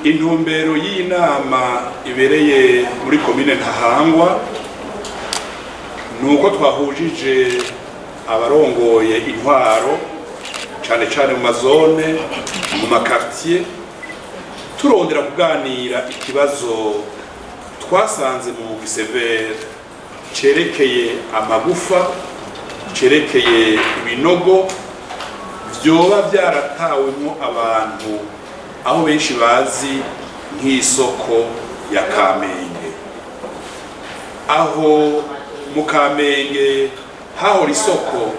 intumbero y'inama ibereye muri komine Ntahangwa nuko twahujije abarongoye intwaro cyane cyane mu mazone mu makartier turondera kuganira ikibazo twasanze mu Gisevere cerekeye amagufa cerekeye ibinogo vyoba vyaratawemwo abantu aho benshi bazi nk'isoko ya Kamenge. Aho mu Kamenge hahora isoko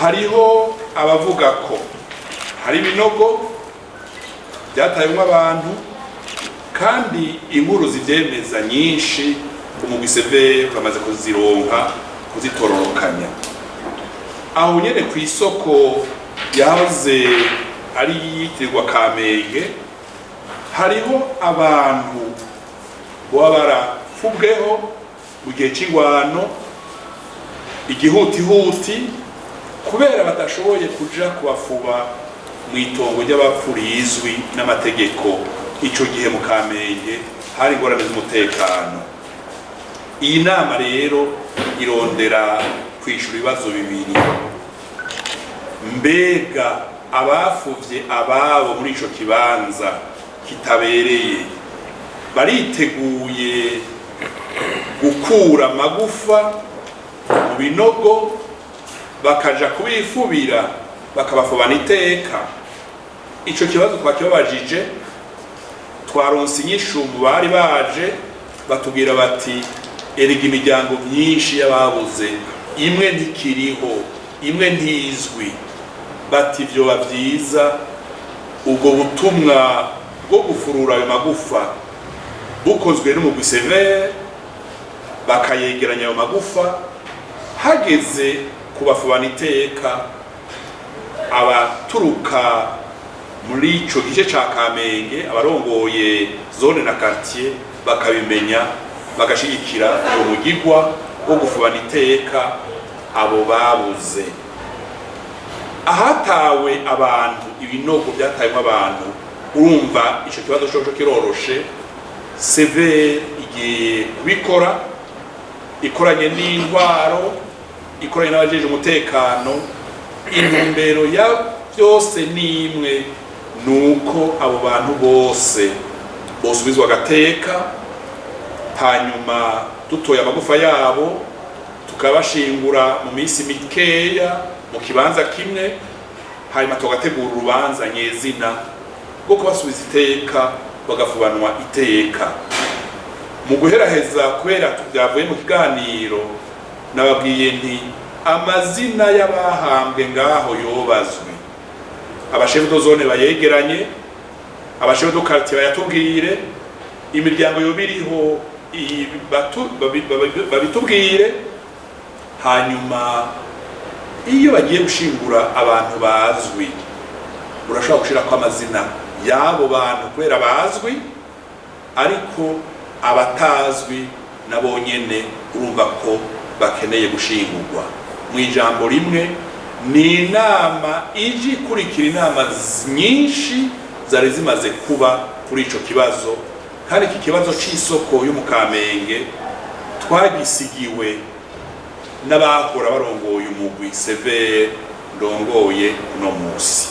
hariho abavuga ko hari ibinogo byatayemwo abantu kandi inkuru zivyemeza nyinshi mu Gisevere bamaze kuzironka kuzitororokanya. Aho nyene ku isoko yahoze ari yitirirwa Kamenge hariho abantu boba barafubweho mu gihe c'ingwano igihutihuti kubera batashoboye kuja kubafuba mu itongo ry'abapfu rizwi n'amategeko. Ico gihe mu Kamenge hari ingorane z'umutekano. Iyi nama rero irondera kwishura ibibazo bibiri: mbega abafuvye ababo muri ico kibanza kitabereye bariteguye gukura amagufa mu binogo bakaja kubifubira bakabafubana iteka? Ico kibazo twakibabajije, twaronse inyishu mu bari baje batubwira bati erega imiryango myinshi y'ababuze imwe ntikiriho, imwe ntizwi. Bati vyoba vyiza ubwo butumwa bwo gufurura ayo magufa bukozwe n'umugwi Severe bakayegeranya ayo magufa, hageze kubafubana iteka abaturuka muri ico gice ca Kamenge, abarongoye zone na quartier bakabimenya bagashigikira uwo mugigwa wo gufubana iteka abo babuze. Ahatawe abantu ibinogo byatayemo abantu, urumva ico kibazo cyo kiroroshe. Severe igiye kubikora ikoranye n'intwaro, ikoranye n'abajeje umutekano. Intumbero ya byose nimwe nuko abo bantu bose bosubizwa agateka, hanyuma dutoye amagufa yabo tukabashingura mu minsi mikeya mu kibanza kimwe, hanyuma tugategura urubanza nyezina rwo kubasubiza iteka bagafubanwa iteka. Mu guheraheza kubera tubyavuye mu kiganiro nababwiye nti amazina y'abahambwe ngaho yobazwe, abashefu do zone bayegeranye, abashefu do quartier bayatubwire, imiryango yobiriho babitubwire. Hanyuma iyo bagiye gushingura abantu bazwi, urashobora gushirako amazina y'abo bantu kubera bazwi, ariko abatazwi nabo nyene urumva ko bakeneye gushingurwa. Mu ijambo rimwe ni inama ije ikurikira inama nyinshi zari zimaze kuba kuri ico kibazo, kandi iki kibazo c'isoko yo mu Kamenge twagisigiwe n'abahora barongoye umugwi Severe ndongoye uno musi.